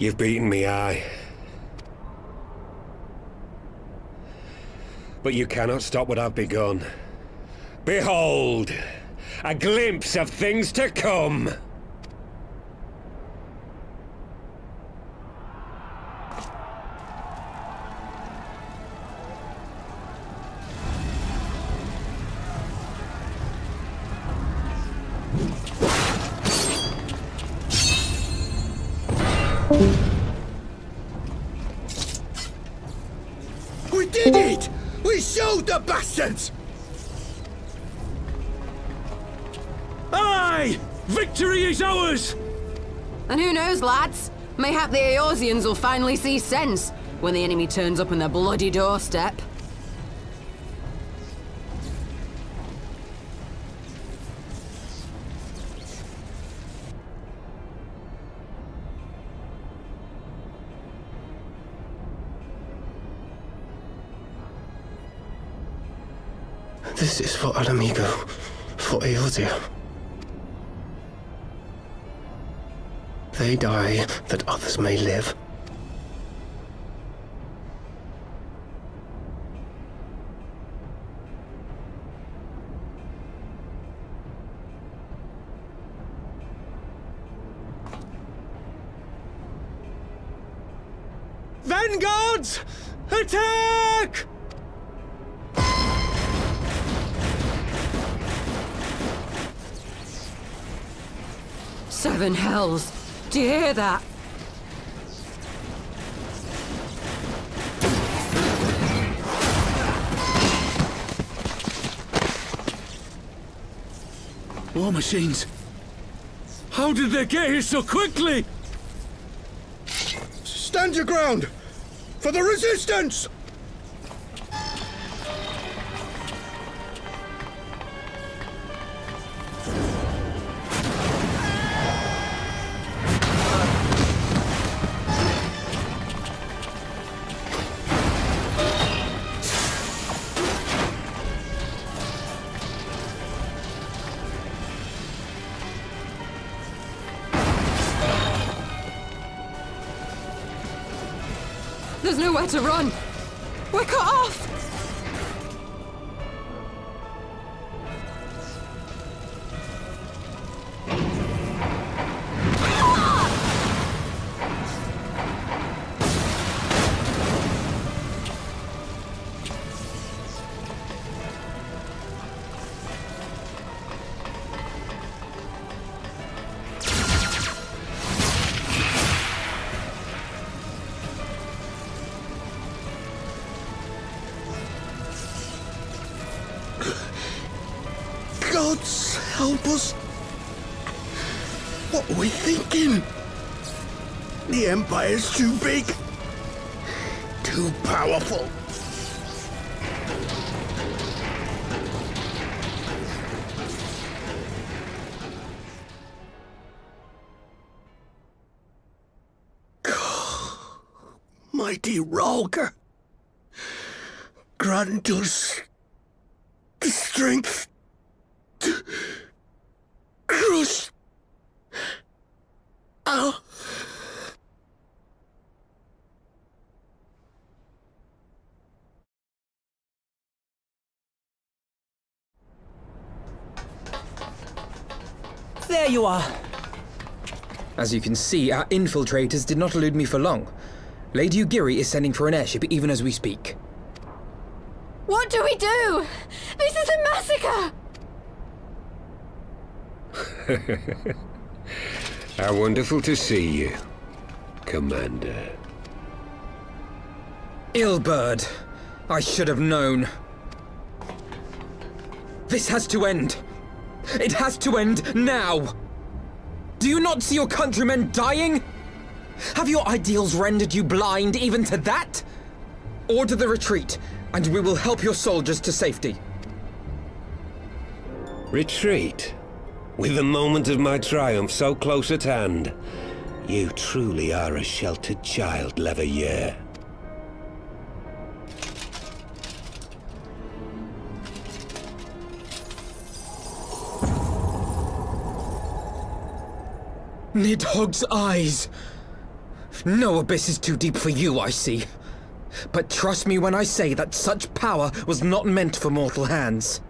You've beaten me, aye. But you cannot stop what I've begun. Behold! A glimpse of things to come! We did it! We showed the bastards! Aye! Victory is ours! And who knows, lads? Mayhap the Eorzeans will finally see sense when the enemy turns up on their bloody doorstep. This is for Al Amigo, for Eorzea. They die that others may live. Vanguards! Attack! Seven hells! Do you hear that? War machines! How did they get here so quickly? Stand your ground! For the resistance! There's nowhere to run! We're cut off! Gods help us! What are we thinking? The Empire's too big, too powerful. Mighty Rhalgr, grant us the strength to crush our... There you are! As you can see, our infiltrators did not elude me for long. Lady Ugiri is sending for an airship even as we speak. What do we do? This is a massacre! How wonderful to see you, Commander. Illbird, I should have known. This has to end. It has to end now. Do you not see your countrymen dying? Have your ideals rendered you blind even to that? Order the retreat, and we will help your soldiers to safety. Retreat? With the moment of my triumph so close at hand? You truly are a sheltered child, Leveilleur. Nidhogg's eyes! No abyss is too deep for you, I see. But trust me when I say that such power was not meant for mortal hands.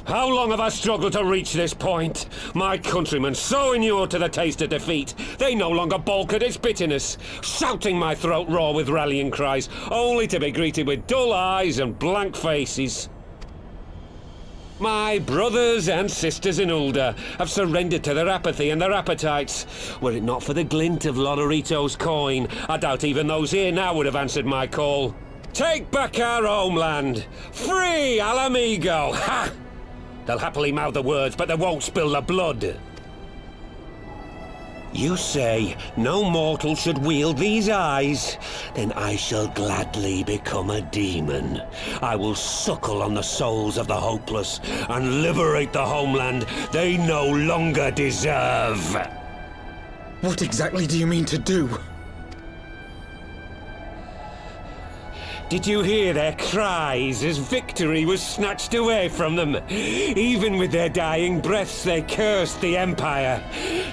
How long have I struggled to reach this point? My countrymen, so inured to the taste of defeat, they no longer balk at its bitterness, shouting my throat raw with rallying cries, only to be greeted with dull eyes and blank faces. My brothers and sisters in Ulda have surrendered to their apathy and their appetites. Were it not for the glint of Lodorito's coin, I doubt even those here now would have answered my call. Take back our homeland! Free Al Amigo! Ha! They'll happily mouth the words, but they won't spill the blood. You say no mortal should wield these eyes? Then I shall gladly become a demon. I will suckle on the souls of the hopeless and liberate the homeland they no longer deserve. What exactly do you mean to do? Did you hear their cries as victory was snatched away from them? Even with their dying breaths, they cursed the Empire.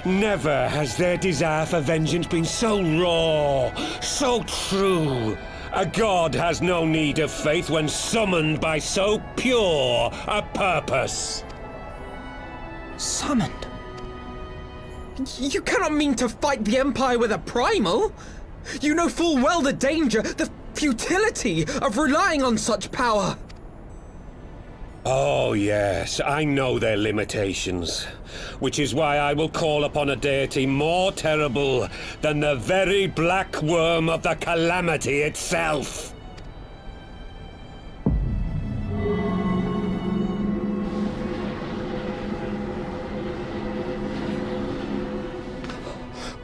Never has their desire for vengeance been so raw, so true. A god has no need of faith when summoned by so pure a purpose. Summoned? You cannot mean to fight the Empire with a primal! You know full well the danger, the futility of relying on such power! Oh yes, I know their limitations. Which is why I will call upon a deity more terrible than the very black worm of the calamity itself.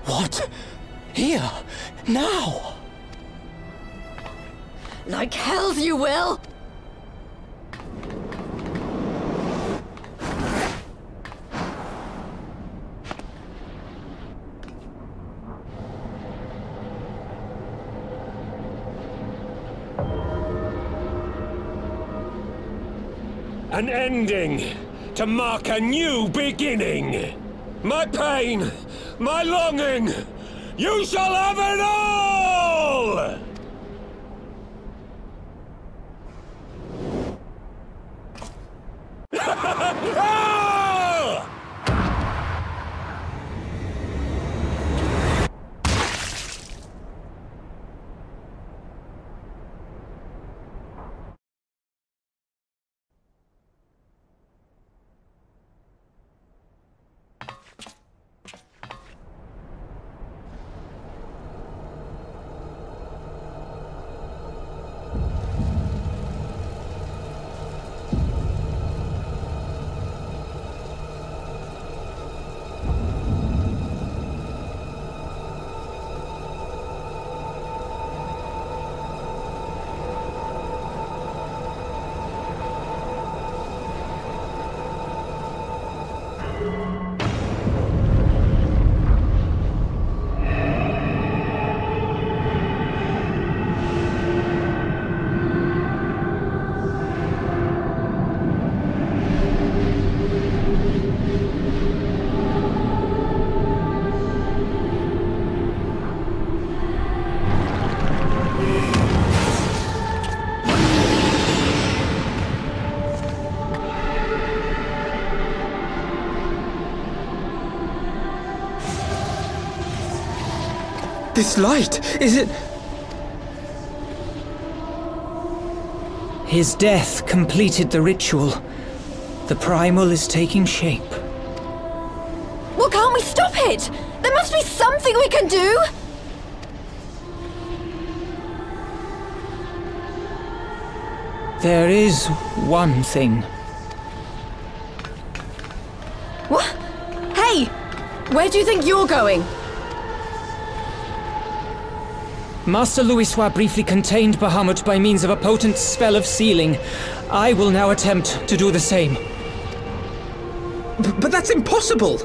What? Here? Now? Like hells you will! An ending to mark a new beginning. My pain, my longing, you shall have it all! This light, is it? His death completed the ritual. The primal is taking shape. Well, can't we stop it? There must be something we can do! There is one thing. What? Hey! Where do you think you're going? Master Louisoix briefly contained Bahamut by means of a potent spell of sealing. I will now attempt to do the same. But that's impossible!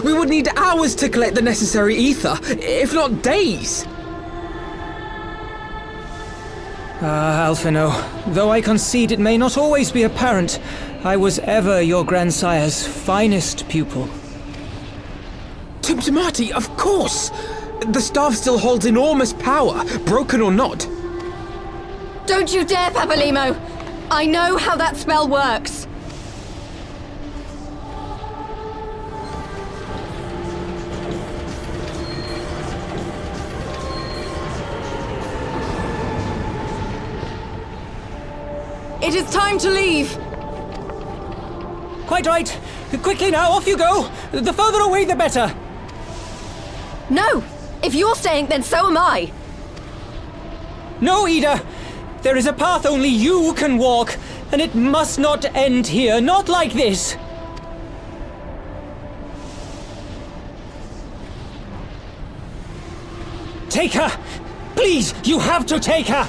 We would need hours to collect the necessary ether, if not days! Ah, Alphino, though I concede it may not always be apparent, I was ever your grandsire's finest pupil. Marty, of course! The staff still holds enormous power, broken or not. Don't you dare, Papalimo! I know how that spell works! It is time to leave! Quite right. Quickly now, off you go! The further away, the better! No! If you're staying, then so am I! No, Ida! There is a path only you can walk, and it must not end here, not like this! Take her! Please, you have to take her!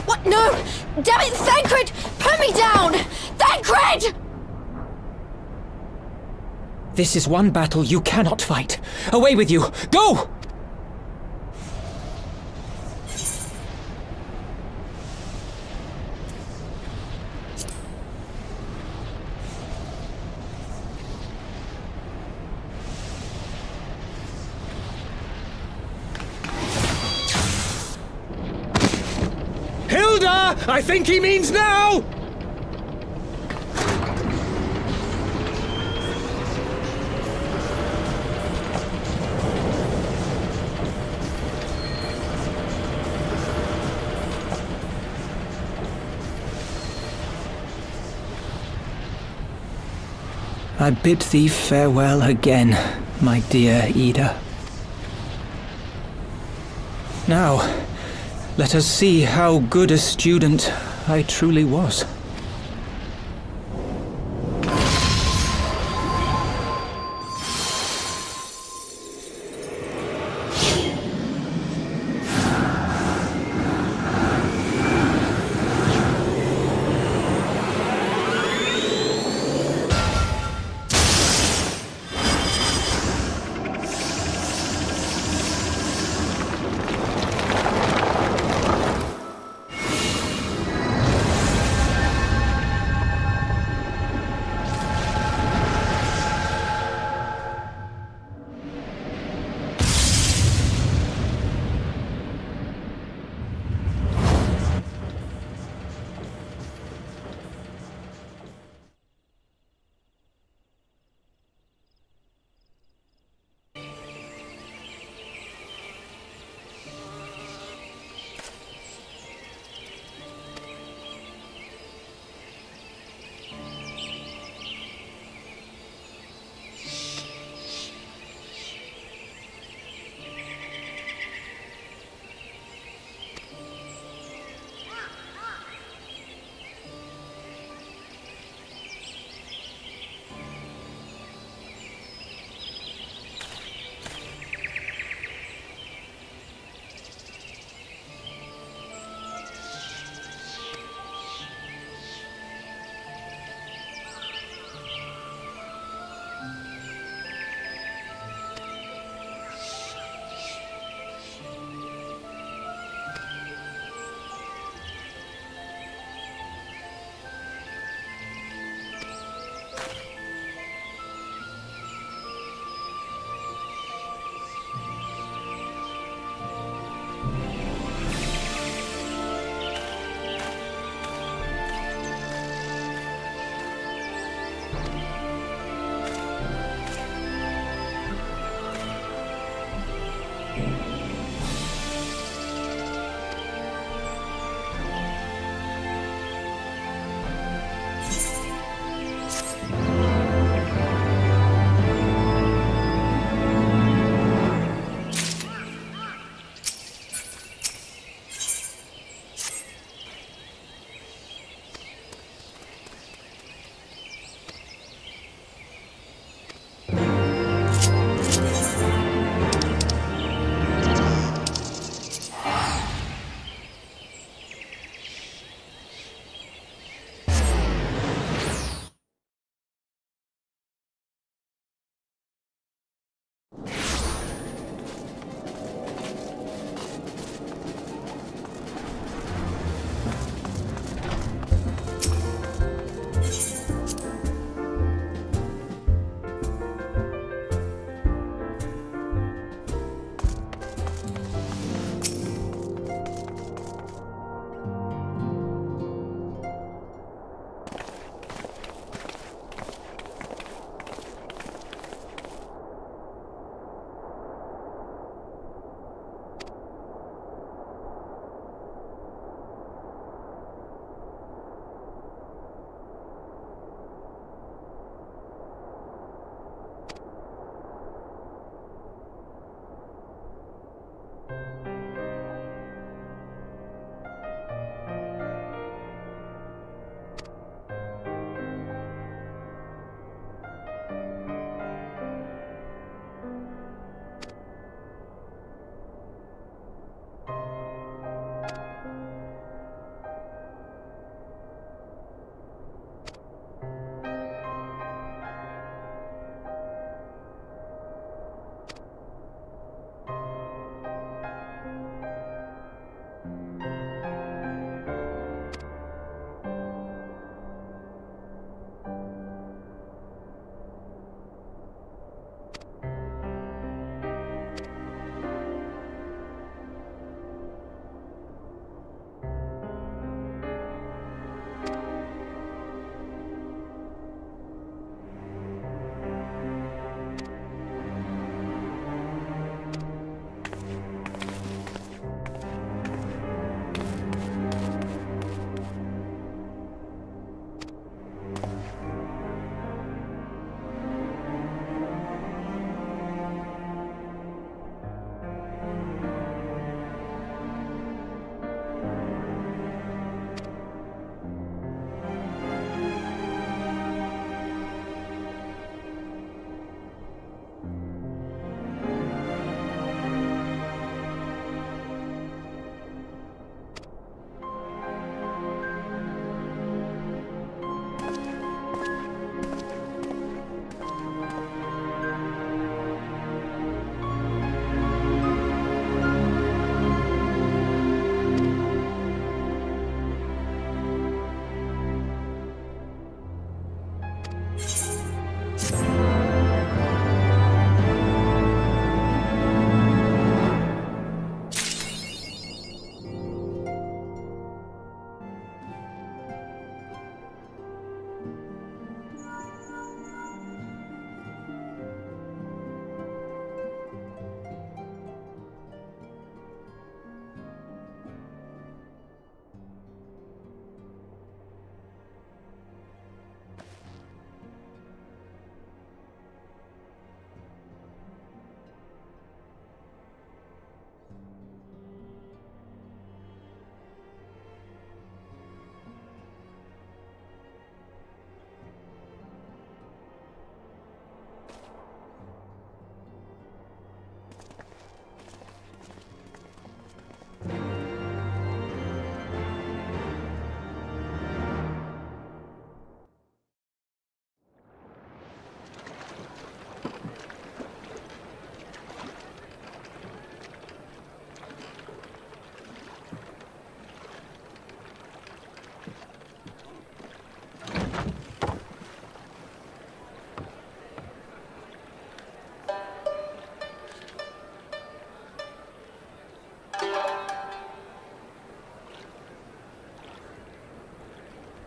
What? No! Damn it, Thancred! Put me down! Thancred! This is one battle you cannot fight. Away with you! Go! Hilda! I think he means now! I bid thee farewell again, my dear Ida. Now, let us see how good a student I truly was.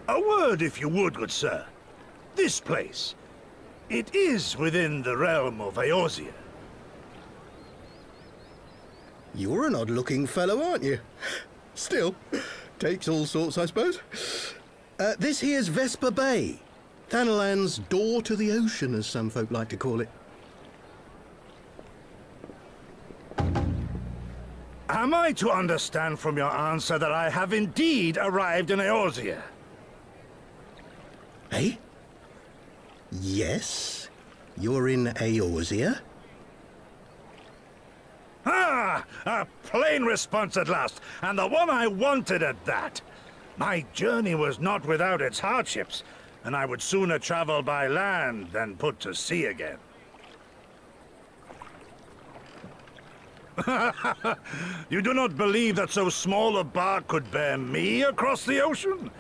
A word, if you would, good sir. This place, it is within the realm of Eorzea. You're an odd-looking fellow, aren't you? Still, takes all sorts, I suppose. This here's Vesper Bay. Thanalan's door to the ocean, as some folk like to call it. Am I to understand from your answer that I have indeed arrived in Eorzea? Eh? Yes? You're in Eorzea? Ah! A plain response at last, and the one I wanted at that. My journey was not without its hardships, and I would sooner travel by land than put to sea again. You do not believe that so small a bark could bear me across the ocean?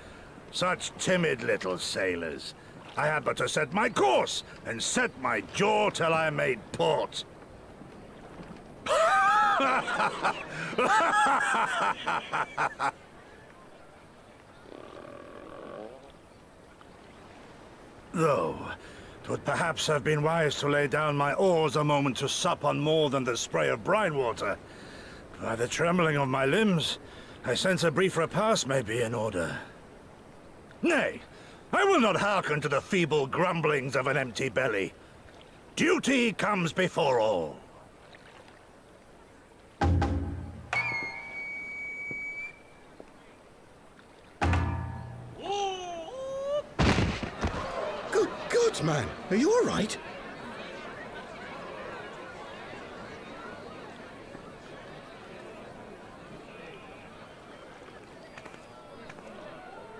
Such timid little sailors. I had but to set my course, and set my jaw till I made port. Though, 'twould perhaps have been wise to lay down my oars a moment to sup on more than the spray of brine water. By the trembling of my limbs, I sense a brief repast may be in order. Nay, I will not hearken to the feeble grumblings of an empty belly. Duty comes before all. Good God, man! Are you all right?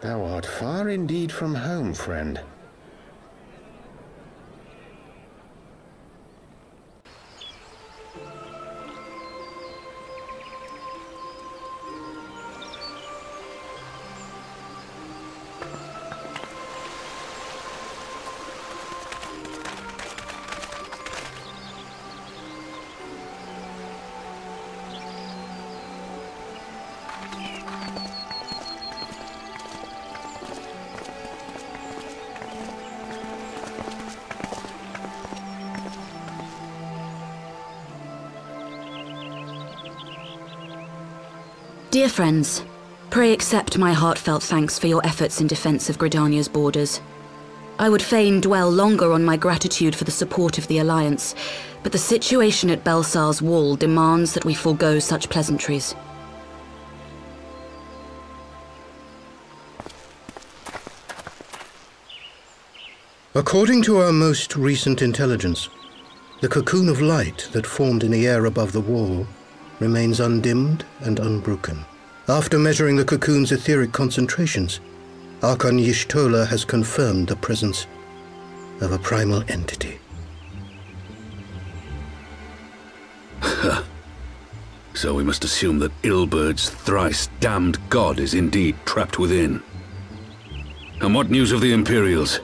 Thou art far indeed from home, friend. Dear friends, pray accept my heartfelt thanks for your efforts in defense of Gridania's borders. I would fain dwell longer on my gratitude for the support of the Alliance, but the situation at Belsar's Wall demands that we forego such pleasantries. According to our most recent intelligence, the cocoon of light that formed in the air above the wall remains undimmed and unbroken. After measuring the cocoon's etheric concentrations, Archon Y'shtola has confirmed the presence of a primal entity. So we must assume that Ilbert's thrice damned god is indeed trapped within. And what news of the Imperials?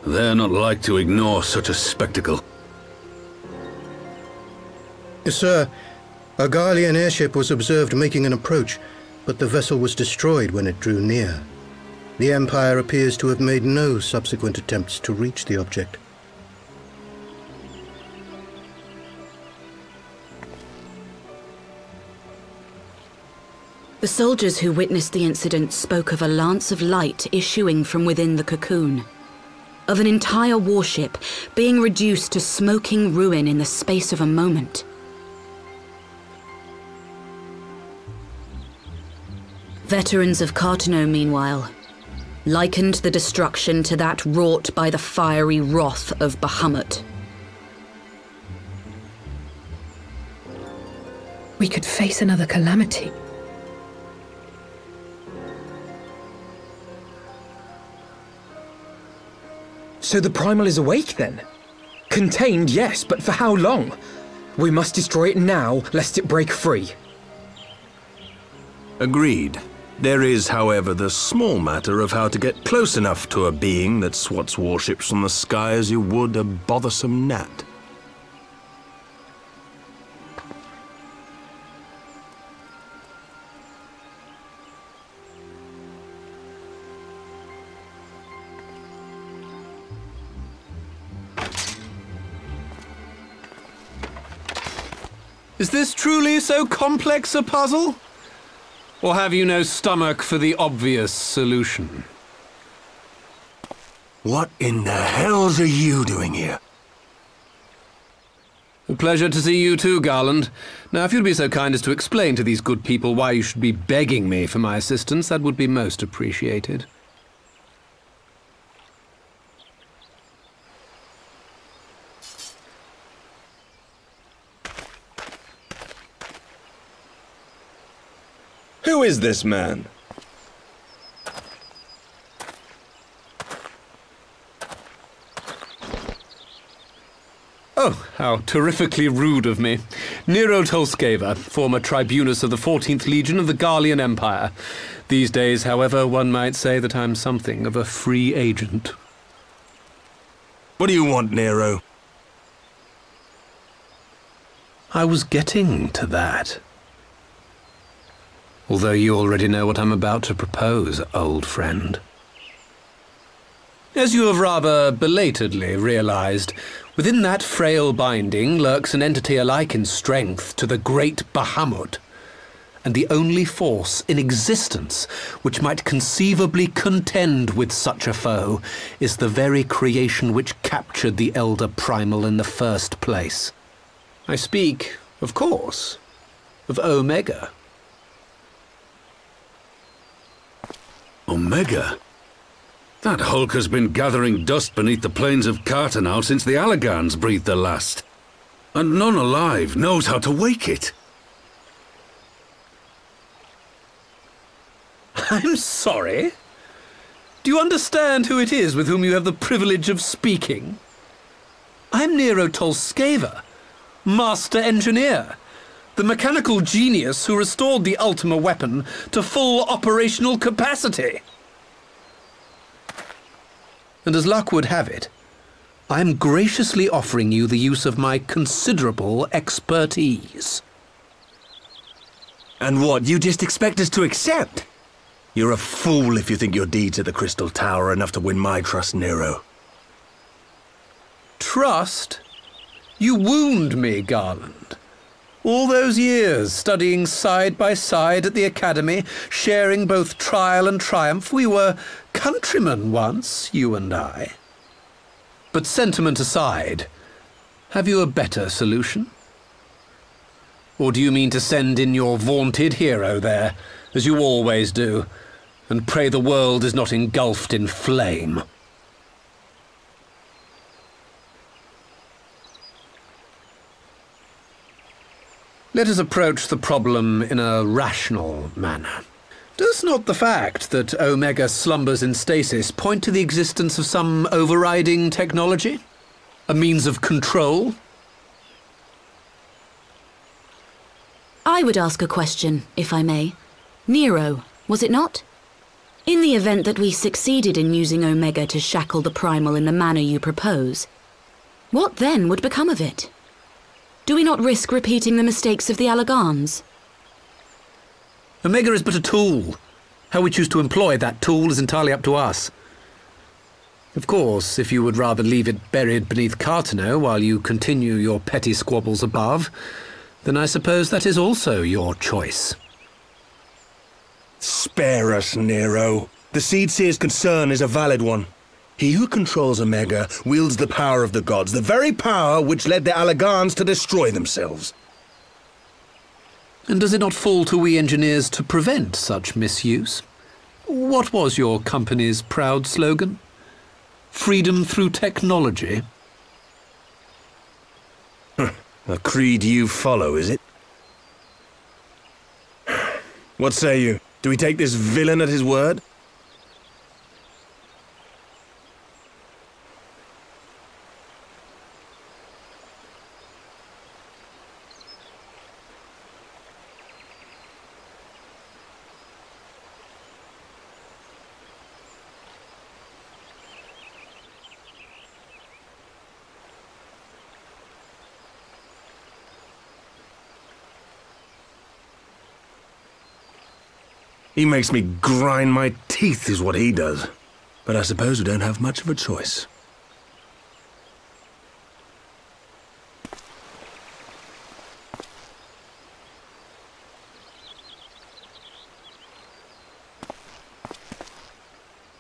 They're not like to ignore such a spectacle. Sir, a Garlean airship was observed making an approach, but the vessel was destroyed when it drew near. The Empire appears to have made no subsequent attempts to reach the object. The soldiers who witnessed the incident spoke of a lance of light issuing from within the cocoon, of an entire warship being reduced to smoking ruin in the space of a moment. Veterans of Cartano, meanwhile, likened the destruction to that wrought by the fiery wrath of Bahamut. We could face another calamity. So the Primal is awake then? Contained, yes, but for how long? We must destroy it now, lest it break free. Agreed. There is, however, the small matter of how to get close enough to a being that swats warships from the sky as you would a bothersome gnat. Is this truly so complex a puzzle? Or have you no stomach for the obvious solution? What in the hells are you doing here? A pleasure to see you too, Garland. Now, if you'd be so kind as to explain to these good people why you should be begging me for my assistance, that would be most appreciated. Who is this man? Oh, how terrifically rude of me. Nero Tolskeva, former tribunus of the 14th Legion of the Garlean Empire. These days, however, one might say that I'm something of a free agent. What do you want, Nero? I was getting to that. Although you already know what I'm about to propose, old friend. As you have rather belatedly realized, within that frail binding lurks an entity alike in strength to the great Bahamut, and the only force in existence which might conceivably contend with such a foe is the very creation which captured the Elder Primal in the first place. I speak, of course, of Omega. Omega? That hulk has been gathering dust beneath the plains of Cartanal since the Allagans breathed their last. And none alive knows how to wake it. I'm sorry? Do you understand who it is with whom you have the privilege of speaking? I'm Nero Tolskeva, Master Engineer, the mechanical genius who restored the Ultima weapon to full operational capacity. And as luck would have it, I am graciously offering you the use of my considerable expertise. And what, you just expect us to accept? You're a fool if you think your deeds at the Crystal Tower are enough to win my trust, Nero. Trust? You wound me, Garland. All those years, studying side by side at the Academy, sharing both trial and triumph, we were countrymen once, you and I. But sentiment aside, have you a better solution? Or do you mean to send in your vaunted hero there, as you always do, and pray the world is not engulfed in flame? Let us approach the problem in a rational manner. Does not the fact that Omega slumbers in stasis point to the existence of some overriding technology? A means of control? I would ask a question, if I may. Nero, was it not? In the event that we succeeded in using Omega to shackle the Primal in the manner you propose, what then would become of it? Do we not risk repeating the mistakes of the Allagans? Omega is but a tool. How we choose to employ that tool is entirely up to us. Of course, if you would rather leave it buried beneath Cartano while you continue your petty squabbles above, then I suppose that is also your choice. Spare us, Nero. The Seedseer's concern is a valid one. He who controls Omega wields the power of the gods, the very power which led the Allagans to destroy themselves. And does it not fall to we engineers to prevent such misuse? What was your company's proud slogan? Freedom through technology? A creed you follow, is it? What say you? Do we take this villain at his word? He makes me grind my teeth, is what he does. But I suppose we don't have much of a choice.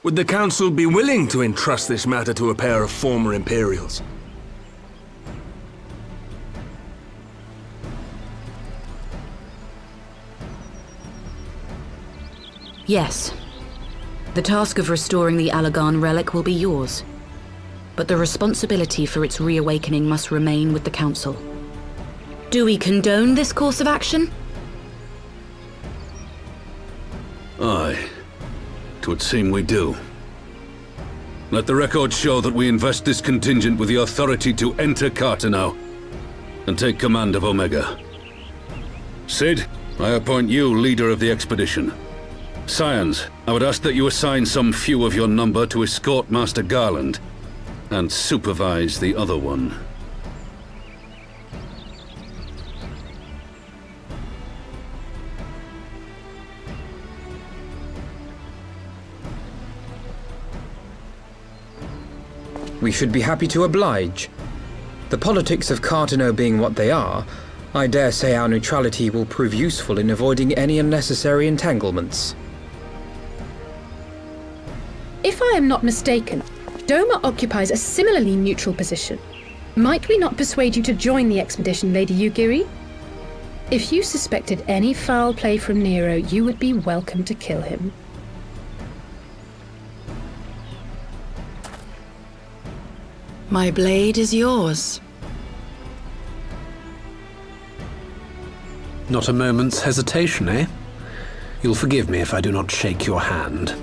Would the Council be willing to entrust this matter to a pair of former Imperials? Yes. The task of restoring the Allagan relic will be yours. But the responsibility for its reawakening must remain with the Council. Do we condone this course of action? Aye. 'Twould seem we do. Let the record show that we invest this contingent with the authority to enter Carteneau and take command of Omega. Cid, I appoint you leader of the expedition. Scions, I would ask that you assign some few of your number to escort Master Garland and supervise the other one. We should be happy to oblige. The politics of Carteneau being what they are, I dare say our neutrality will prove useful in avoiding any unnecessary entanglements. If I am not mistaken, Doma occupies a similarly neutral position. Might we not persuade you to join the expedition, Lady Yugiri? If you suspected any foul play from Nero, you would be welcome to kill him. My blade is yours. Not a moment's hesitation, eh? You'll forgive me if I do not shake your hand.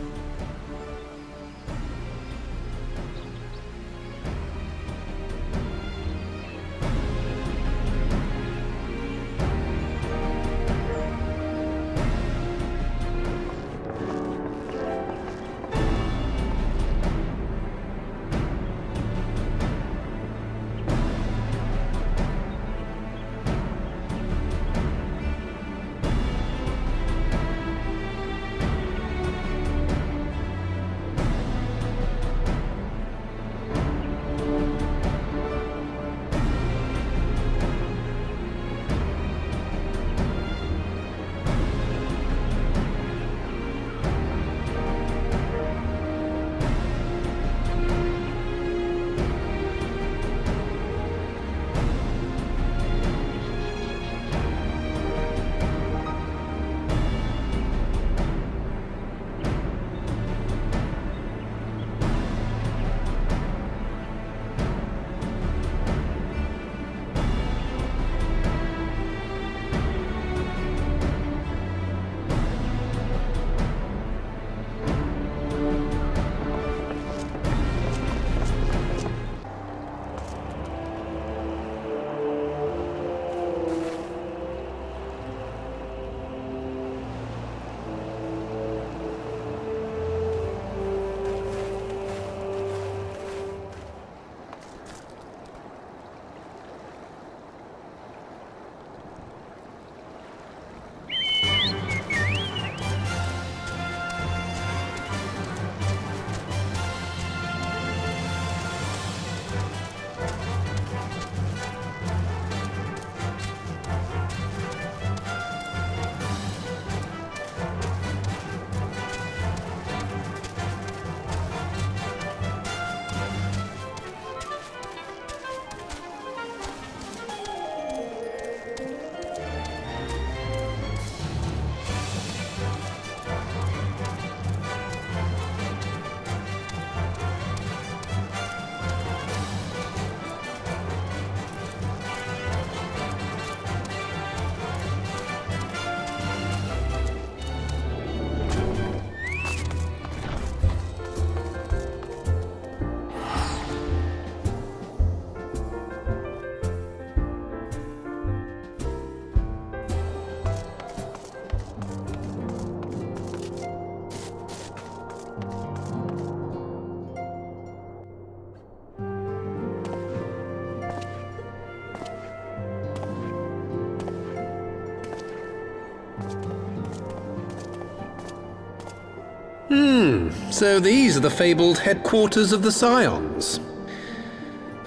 So these are the fabled headquarters of the Scions.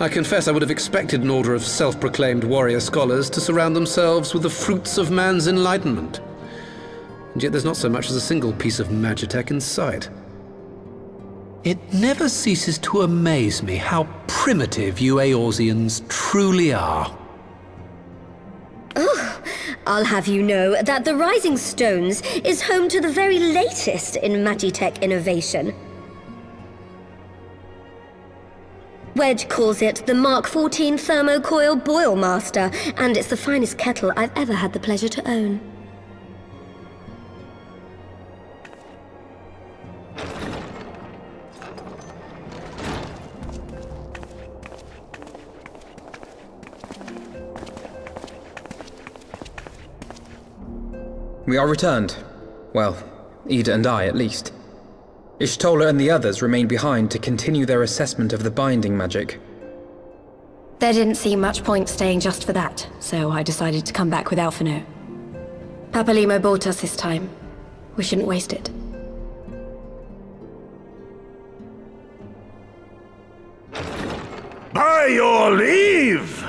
I confess I would have expected an order of self-proclaimed warrior scholars to surround themselves with the fruits of man's enlightenment. And yet there's not so much as a single piece of magitech in sight. It never ceases to amaze me how primitive you Eorzeans truly are. Oh, I'll have you know that the Rising Stones is home to the very latest in Magitech innovation. Wedge calls it the Mark 14 Thermocoil Boil Master, and it's the finest kettle I've ever had the pleasure to own. We are returned. Well, Ida and I, at least. Ishtola and the others remain behind to continue their assessment of the binding magic. There didn't seem much point staying just for that, so I decided to come back with Alphino. Papalimo bought us this time. We shouldn't waste it. By your leave!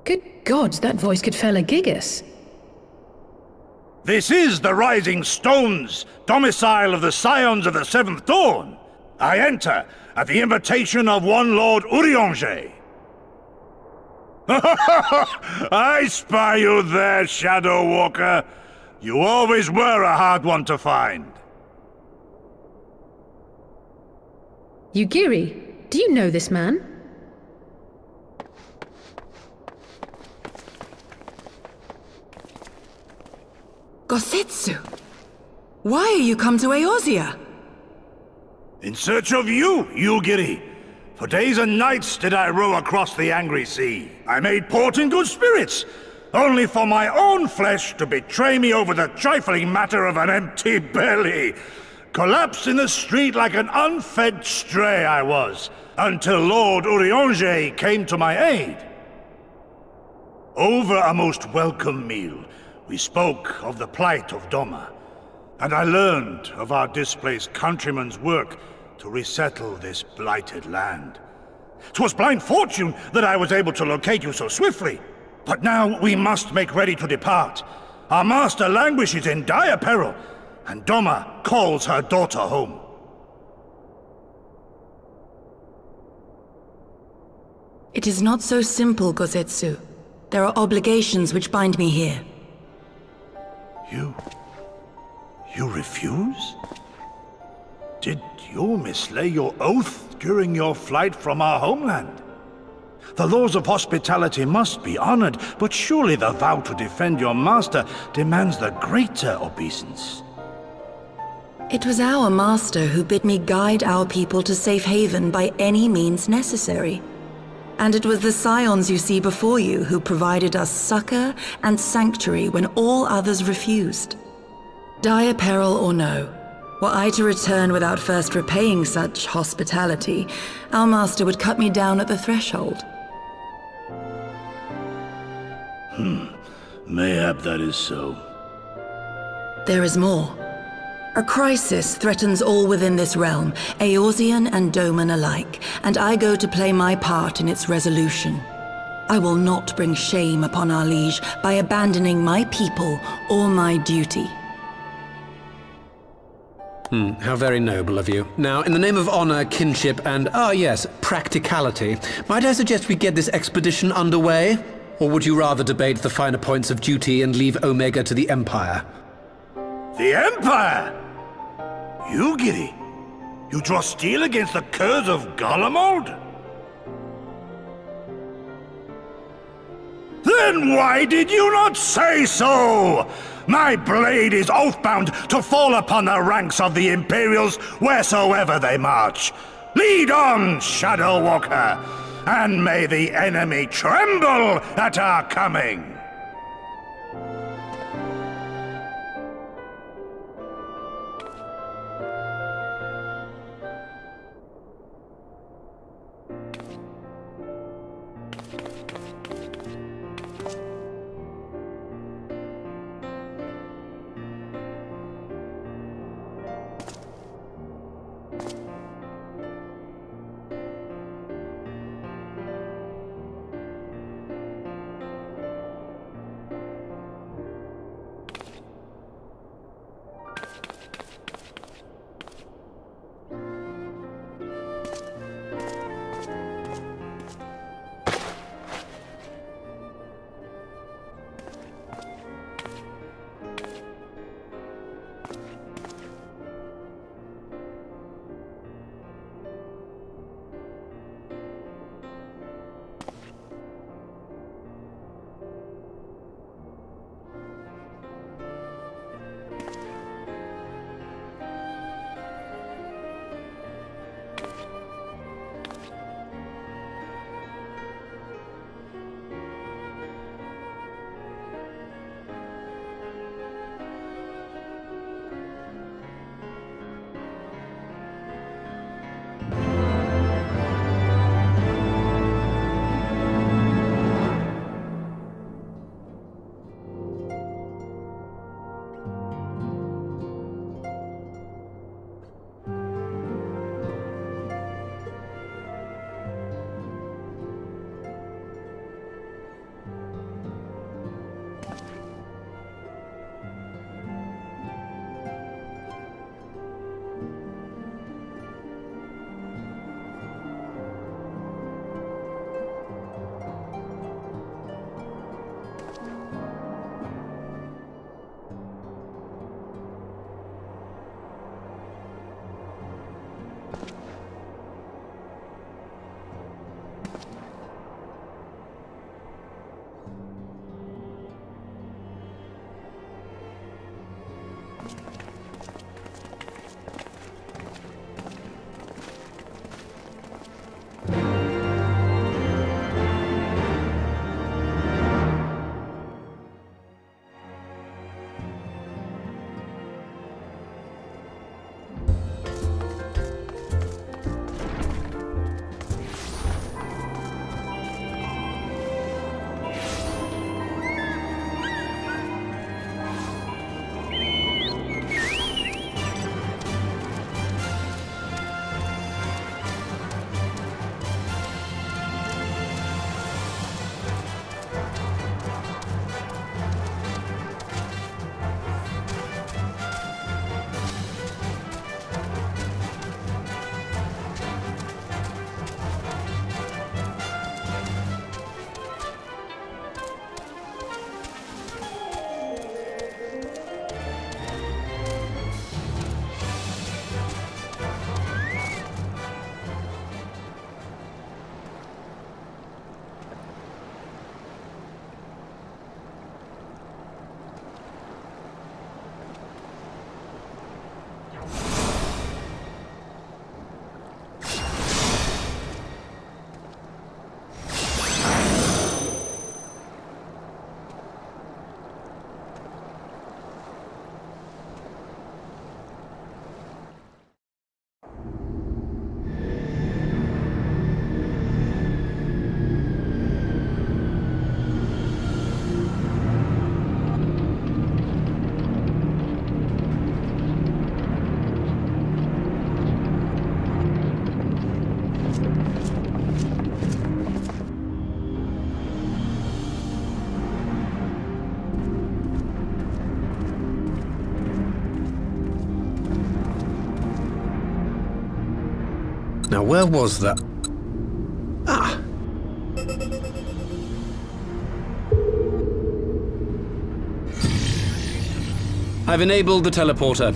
Good gods, that voice could fell a gigas. This is the Rising Stones, domicile of the Scions of the Seventh Dawn. I enter at the invitation of one Lord Urianger. I spy you there, Shadow Walker. You always were a hard one to find. Yugiri, do you know this man? Gosetsu! Why are you come to Eorzea? In search of you, Yugiri. For days and nights did I row across the angry sea. I made port in good spirits, only for my own flesh to betray me over the trifling matter of an empty belly. Collapsed in the street like an unfed stray I was, until Lord Urianger came to my aid. Over a most welcome meal, we spoke of the plight of Doma, and I learned of our displaced countrymen's work to resettle this blighted land. 'Twas blind fortune that I was able to locate you so swiftly, but now we must make ready to depart. Our master languishes in dire peril, and Doma calls her daughter home. It is not so simple, Gosetsu. There are obligations which bind me here. You refuse? Did you mislay your oath during your flight from our homeland? The laws of hospitality must be honored, but surely the vow to defend your master demands the greater obeisance. It was our master who bid me guide our people to safe haven by any means necessary. And it was the Scions you see before you who provided us succor and sanctuary when all others refused. Dire peril or no, were I to return without first repaying such hospitality, our master would cut me down at the threshold. Mayhap that is so. There is more. A crisis threatens all within this realm, Eorzean and Doman alike, and I go to play my part in its resolution. I will not bring shame upon our liege by abandoning my people or my duty. How very noble of you. Now, in the name of honor, kinship, and, practicality, might I suggest we get this expedition underway? Or would you rather debate the finer points of duty and leave Omega to the Empire? The Empire? Yugiri, you draw steel against the curse of Garlemald? Then why did you not say so? My blade is oath-bound to fall upon the ranks of the Imperials wheresoever they march. Lead on, Shadow Walker, and may the enemy tremble at our coming. Now, where was that? Ah! I've enabled the teleporter.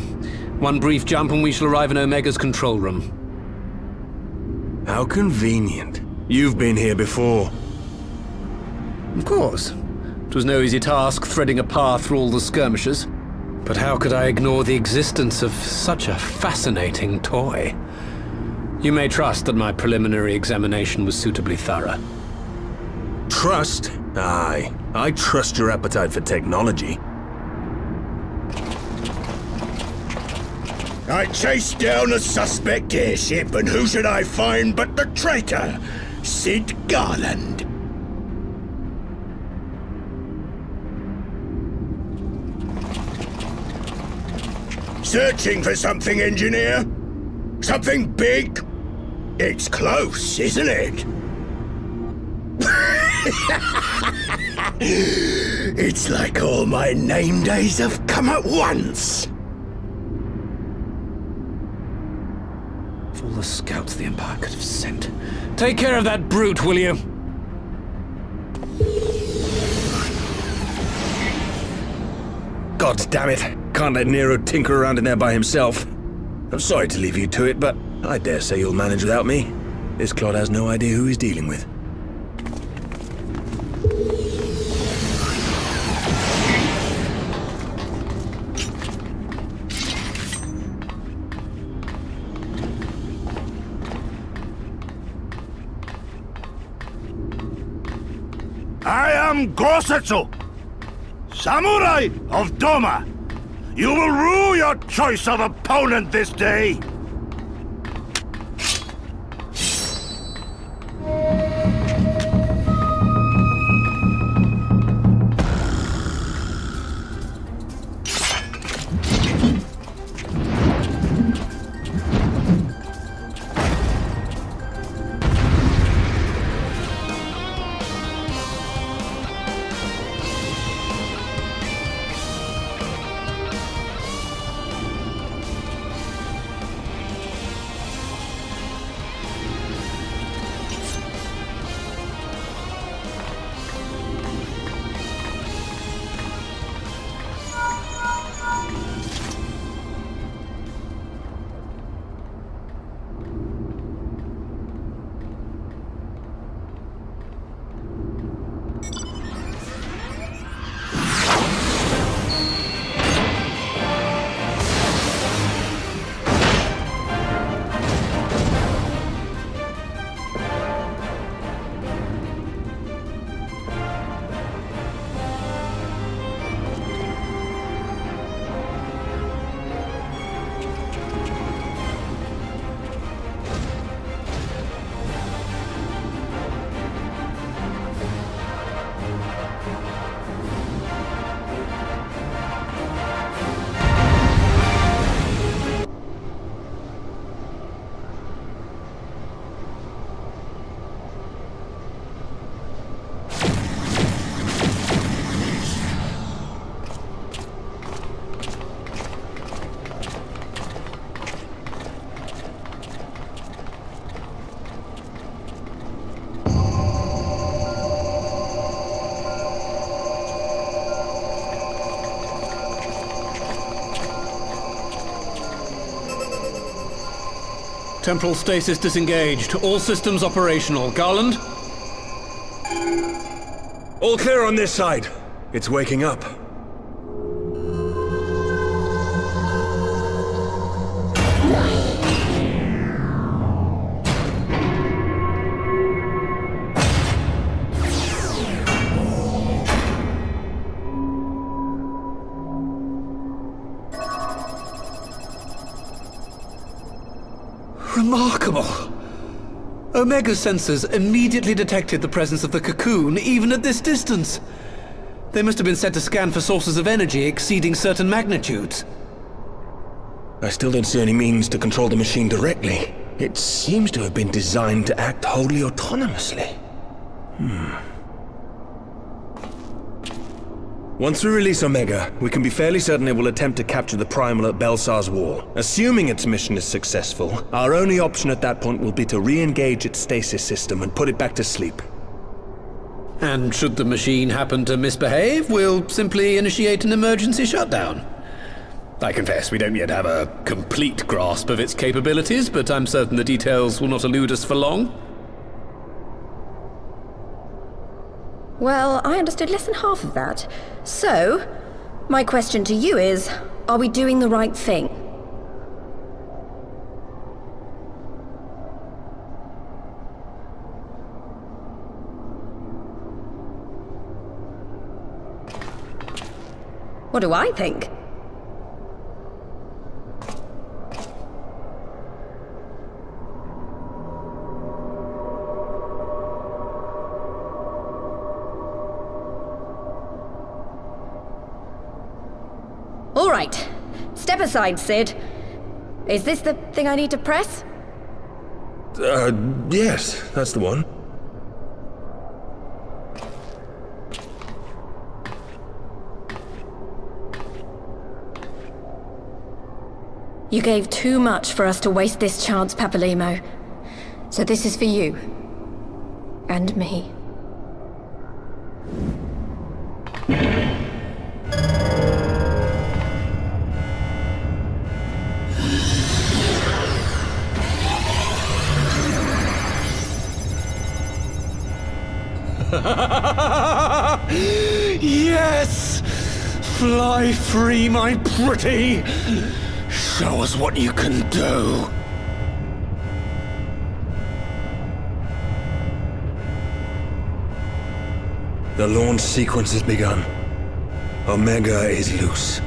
One brief jump and we shall arrive in Omega's control room. How convenient. You've been here before. Of course. It was no easy task threading a path through all the skirmishes. But how could I ignore the existence of such a fascinating toy? You may trust that my preliminary examination was suitably thorough. Trust? Aye. I trust your appetite for technology. I chased down a suspect airship, and who should I find but the traitor, Sid Garland. Searching for something, engineer? Something big? It's close, isn't it? It's like all my name days have come at once. Of all the scouts the Empire could have sent. Take care of that brute, will you? God damn it. Can't let Nero tinker around in there by himself. I'm sorry to leave you to it, but I dare say you'll manage without me. This clod has no idea who he's dealing with. I am Gosetsu, Samurai of Doma. You will rue your choice of opponent this day. Temporal stasis disengaged. All systems operational. Garland? All clear on this side. It's waking up. Remarkable! Omega's sensors immediately detected the presence of the cocoon, even at this distance. They must have been set to scan for sources of energy exceeding certain magnitudes. I still don't see any means to control the machine directly. It seems to have been designed to act wholly autonomously. Once we release Omega, we can be fairly certain it will attempt to capture the Primal at Belsar's Wall. Assuming its mission is successful, our only option at that point will be to re-engage its stasis system and put it back to sleep. And should the machine happen to misbehave, we'll simply initiate an emergency shutdown. I confess we don't yet have a complete grasp of its capabilities, but I'm certain the details will not elude us for long. Well, I understood less than half of that. So, my question to you is, are we doing the right thing? What do I think? All right. Step aside, Sid. Is this the thing I need to press? Yes, that's the one. You gave too much for us to waste this chance, Papalimo. So this is for you. And me. Yes! Fly free, my pretty! Show us what you can do! The launch sequence has begun. Omega is loose.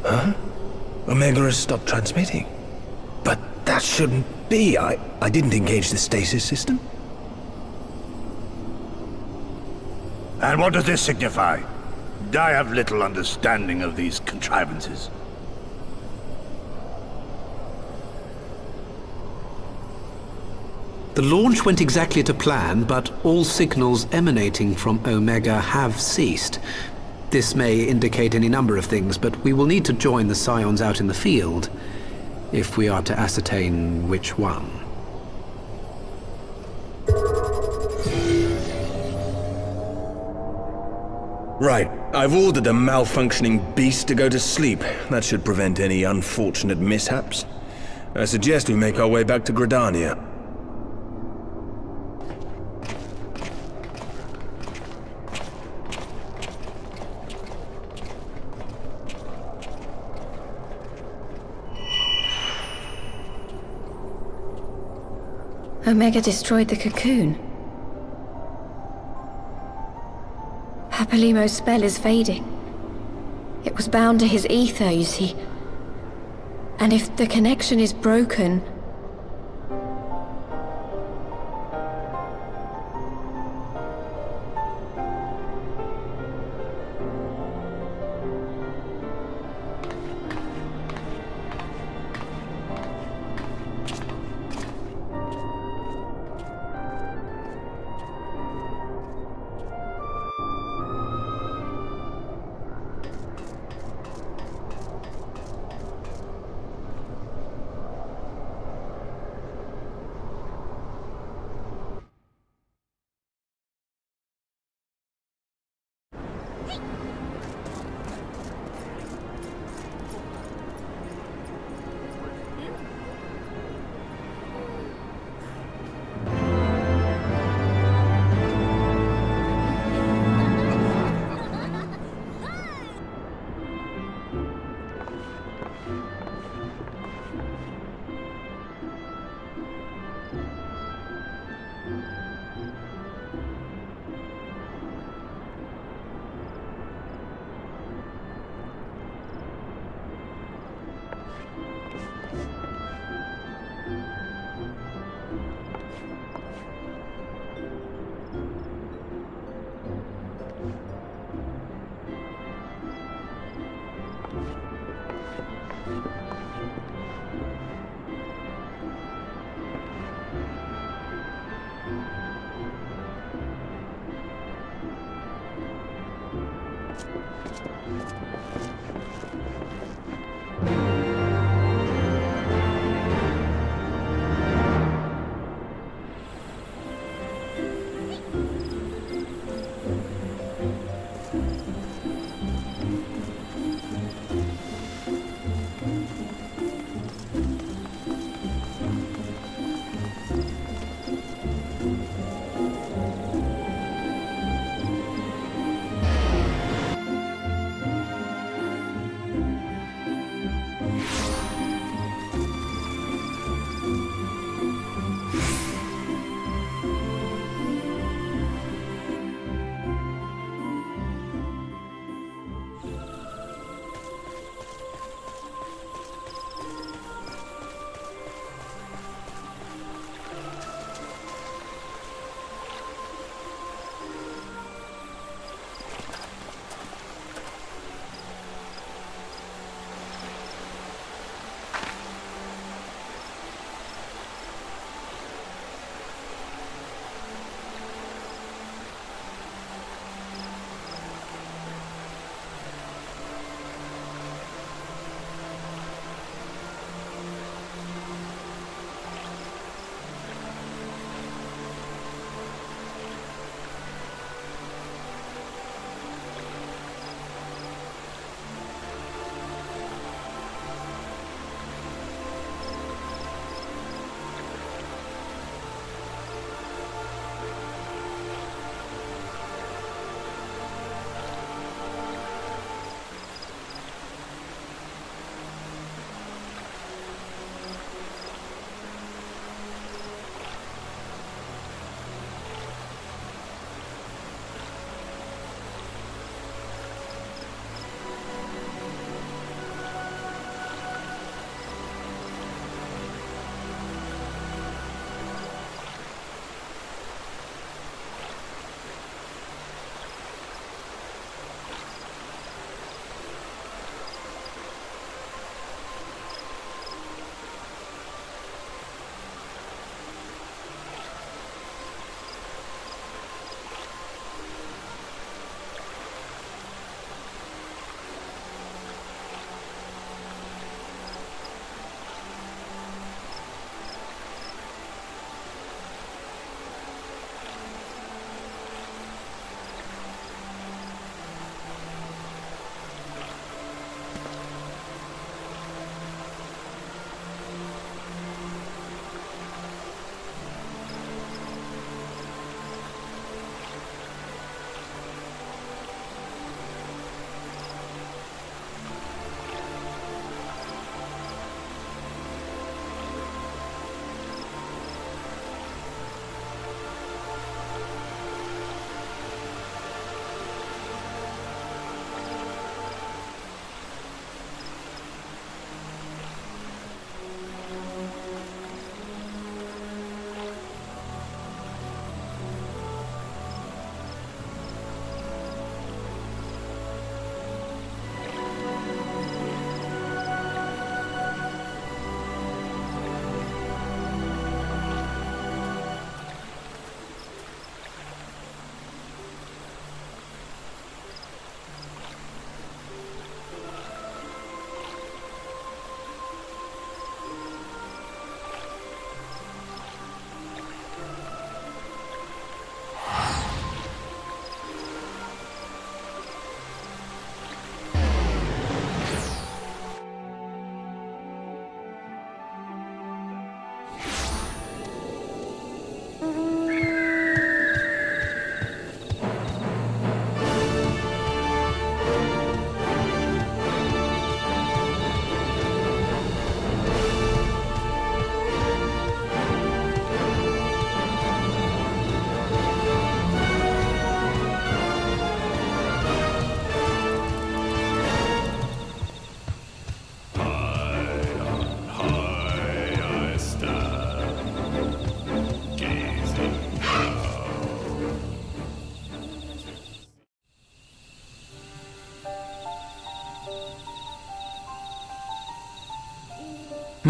Huh? Omega has stopped transmitting. But that shouldn't be. I didn't engage the stasis system. And what does this signify? I have little understanding of these contrivances. The launch went exactly to plan, but all signals emanating from Omega have ceased. This may indicate any number of things, but we will need to join the Scions out in the field if we are to ascertain which one. Right. I've ordered a malfunctioning beast to go to sleep. That should prevent any unfortunate mishaps. I suggest we make our way back to Gridania. Omega destroyed the cocoon. Papalymo's spell is fading. It was bound to his ether, you see. And if the connection is broken...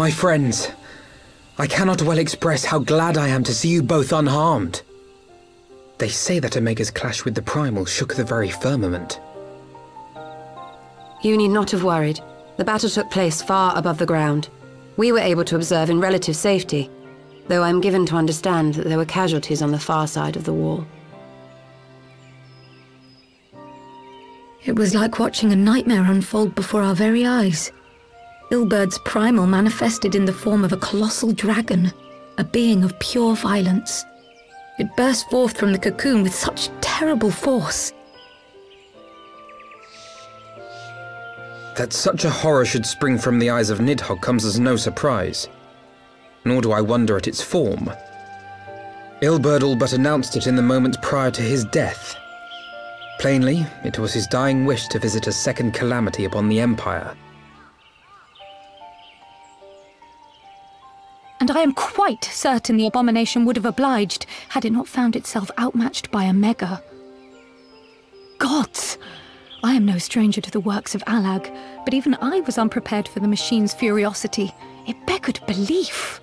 My friends, I cannot well express how glad I am to see you both unharmed. They say that Omega's clash with the Primal shook the very firmament. You need not have worried. The battle took place far above the ground. We were able to observe in relative safety, though I'm given to understand that there were casualties on the far side of the wall. It was like watching a nightmare unfold before our very eyes. Ilberd's primal manifested in the form of a colossal dragon, a being of pure violence. It burst forth from the cocoon with such terrible force. That such a horror should spring from the eyes of Nidhogg comes as no surprise. Nor do I wonder at its form. Ilberd all but announced it in the moments prior to his death. Plainly, it was his dying wish to visit a second calamity upon the Empire. And I am quite certain the abomination would have obliged had it not found itself outmatched by Omega. Gods! I am no stranger to the works of Allag, but even I was unprepared for the machine's furiosity. It beggared belief.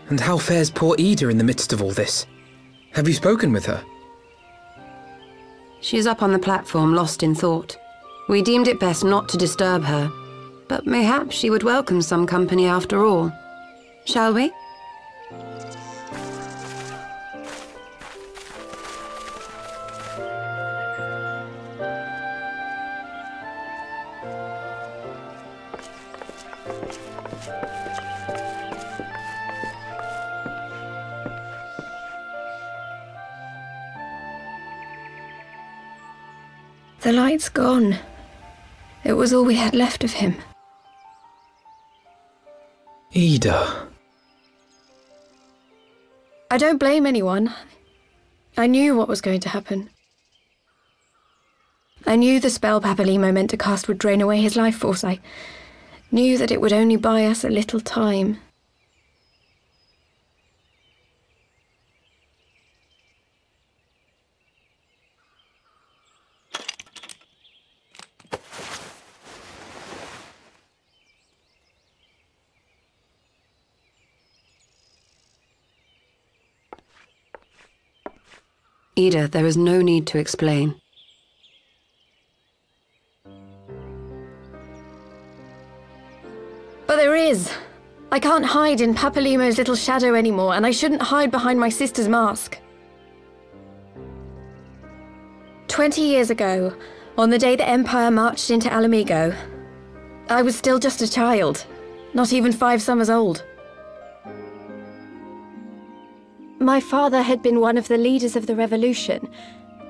And how fares poor Ida in the midst of all this? Have you spoken with her? She's up on the platform, lost in thought. We deemed it best not to disturb her, but mayhap she would welcome some company after all. Shall we? The light's gone. It was all we had left of him. Ida. I don't blame anyone. I knew what was going to happen. I knew the spell Papalimo meant to cast would drain away his life force. I knew that it would only buy us a little time. Ida, there is no need to explain. But there is. I can't hide in Papalimo's little shadow anymore, and I shouldn't hide behind my sister's mask. 20 years ago, on the day the Empire marched into Alamigo, I was still just a child, not even 5 summers old. My father had been one of the leaders of the revolution.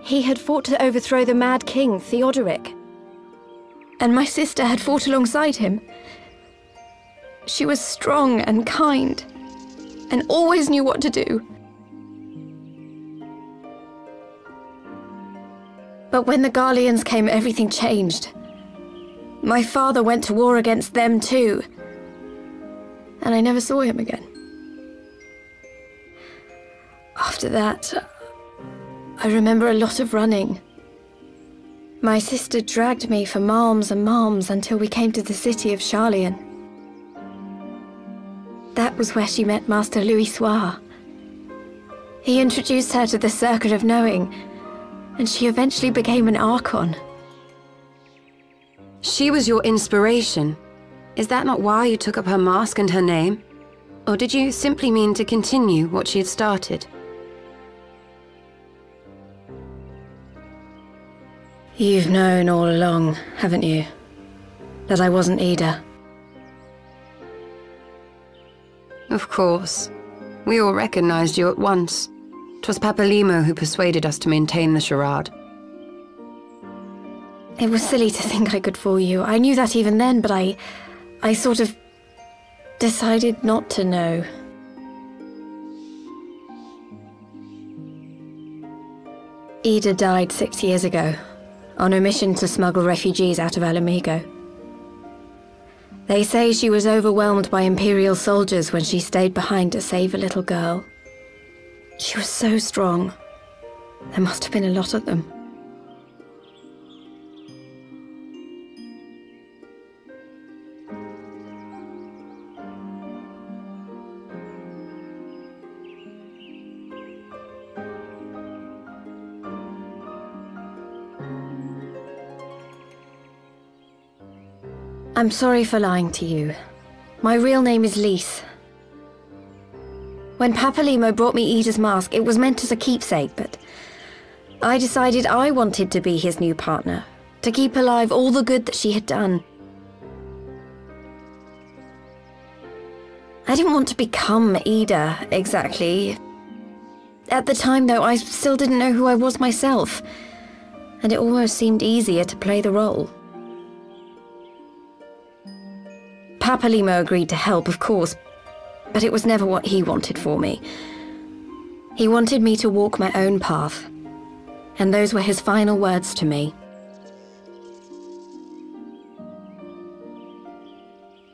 He had fought to overthrow the Mad King, Theodoric. And my sister had fought alongside him. She was strong and kind, and always knew what to do. But when the Garleans came, everything changed. My father went to war against them too, and I never saw him again. After that, I remember a lot of running. My sister dragged me for malms and malms until we came to the city of Charlian. That was where she met Master Louisoix. He introduced her to the Circle of Knowing, and she eventually became an Archon. She was your inspiration. Is that not why you took up her mask and her name? Or did you simply mean to continue what she had started? You've known all along, haven't you? That I wasn't Ida. Of course. We all recognized you at once. 'Twas Papalimo who persuaded us to maintain the charade. It was silly to think I could fool you. I knew that even then, but I sort of decided not to know. Ida died 6 years ago, on a mission to smuggle refugees out of Alamigo. They say she was overwhelmed by Imperial soldiers when she stayed behind to save a little girl. She was so strong. There must have been a lot of them. I'm sorry for lying to you. My real name is Lise. When Papalimo brought me Ida's mask, it was meant as a keepsake, but I decided I wanted to be his new partner, to keep alive all the good that she had done. I didn't want to become Ida, exactly. At the time, though, I still didn't know who I was myself, and it almost seemed easier to play the role. Papalimo agreed to help, of course, but it was never what he wanted for me. He wanted me to walk my own path, and those were his final words to me.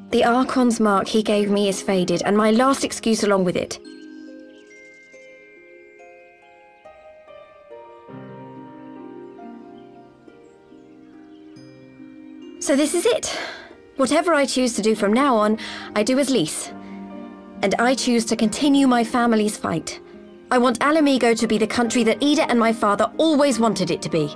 The Archon's mark he gave me is faded, and my last excuse along with it. So this is it. Whatever I choose to do from now on, I do as Lise. And I choose to continue my family's fight. I want Alamigo to be the country that Ida and my father always wanted it to be.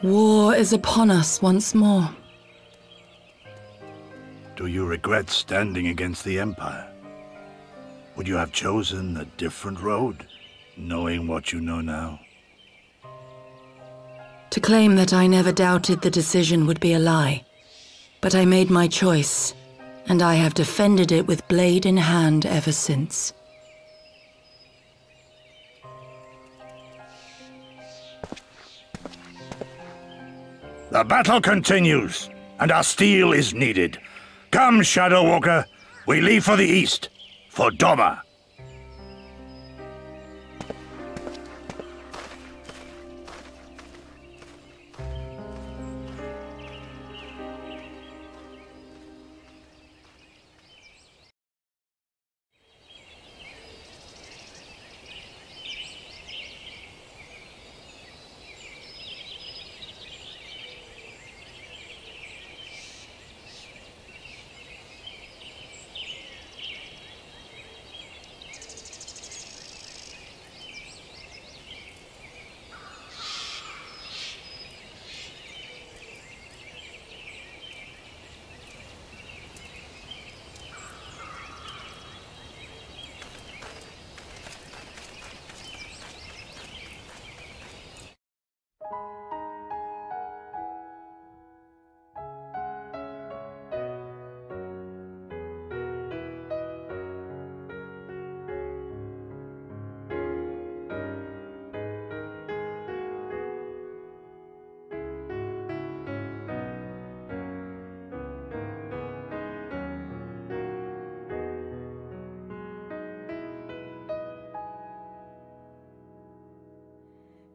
War is upon us once more. Do you regret standing against the Empire? Would you have chosen a different road, knowing what you know now? To claim that I never doubted the decision would be a lie. But I made my choice, and I have defended it with blade in hand ever since. The battle continues, and our steel is needed. Come, Shadow Walker, we leave for the east, for Doma.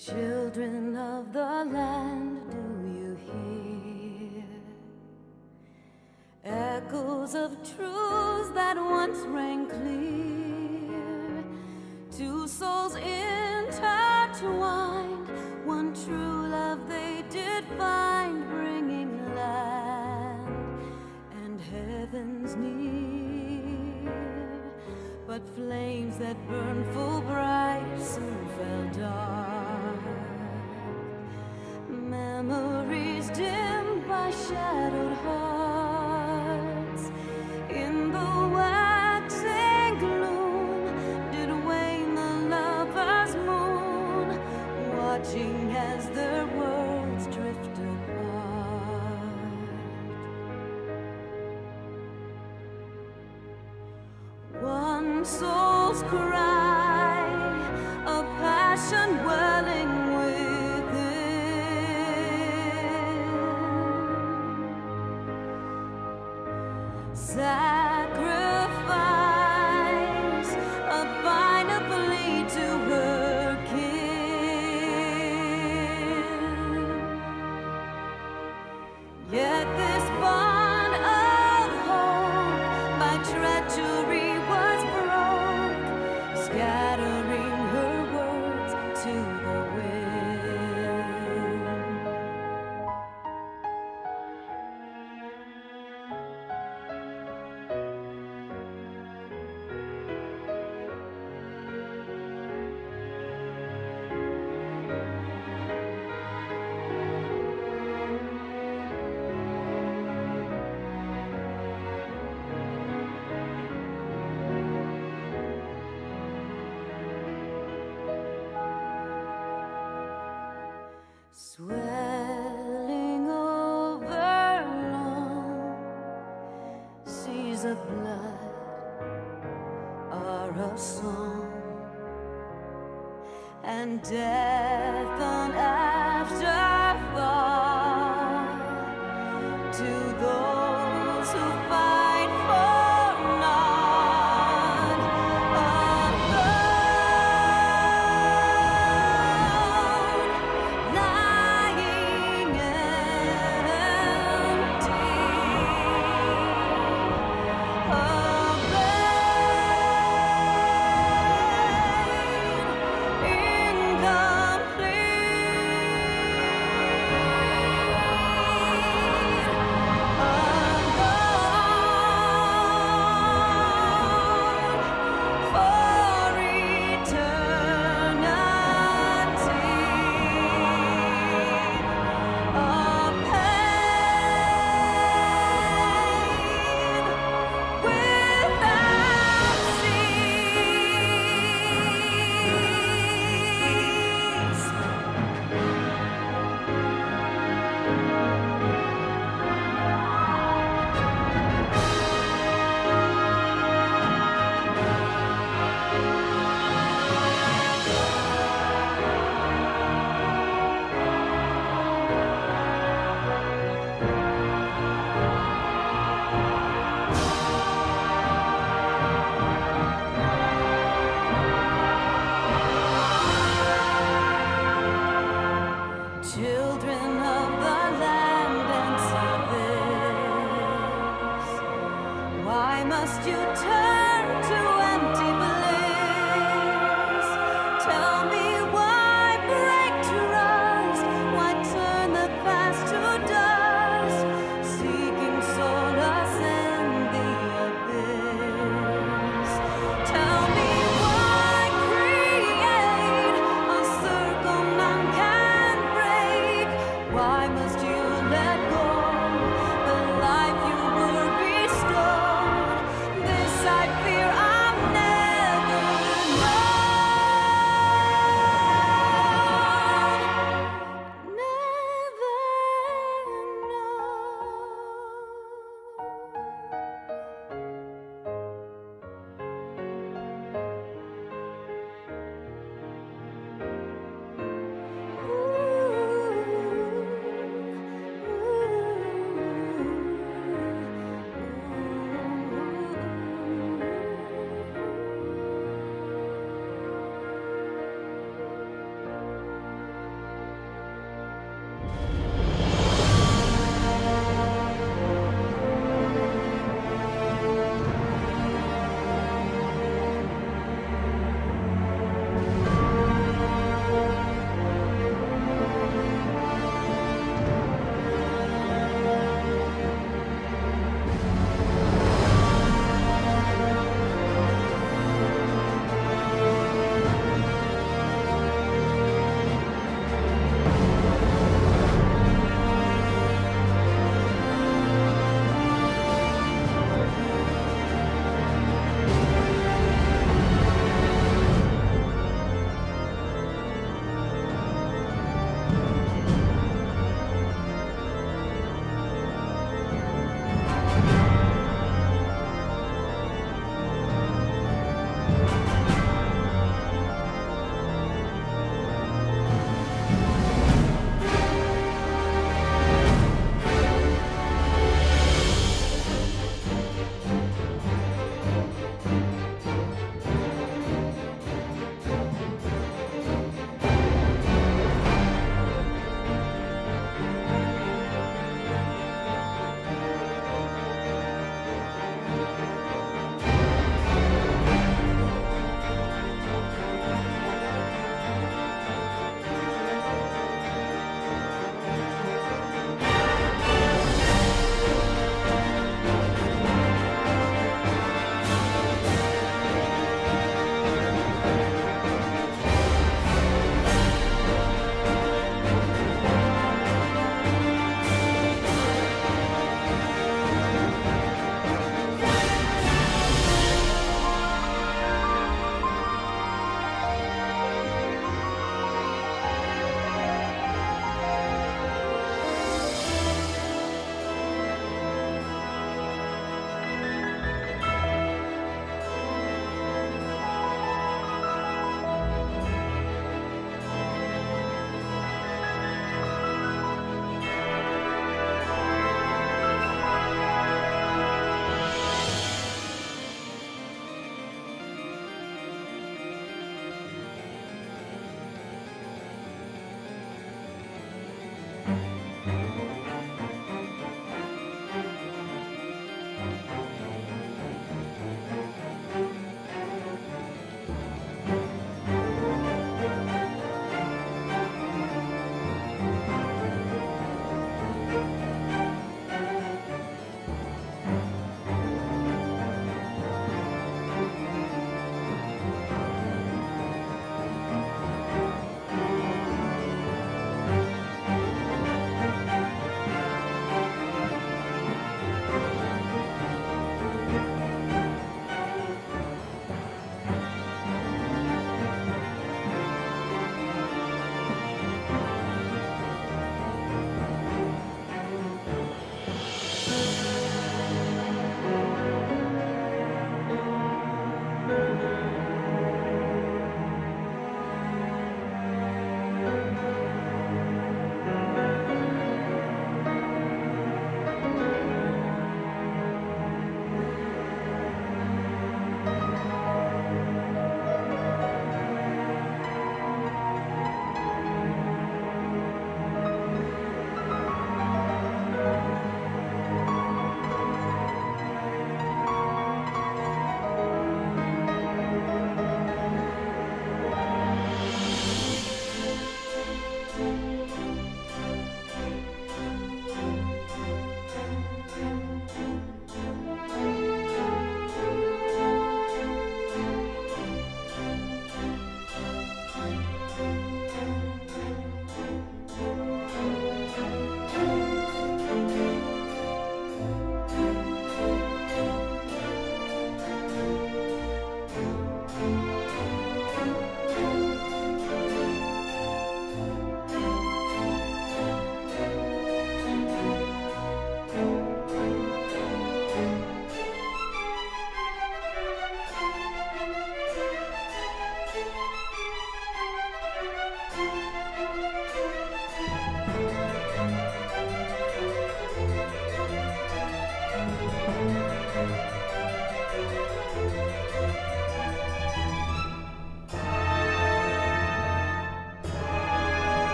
Children of the land, do you hear echoes of truths that once rang clear? Two souls intertwined, one true love they did find, bringing land and heavens near. But flames that burned full bright soon fell dark. Memories dimmed by shadowed hearts. In the waxing gloom did wane the lover's moon, watching as their worlds drift apart. One soul's cry, a passion welling sacrifice, a final plea to her kin. Yet this bond of hope by treachery was broke, scattering her words to the wind. Stories of blood are a song, and death an afterthought to those who fight for none alone, lying empty. Children of the land and service, why must you turn to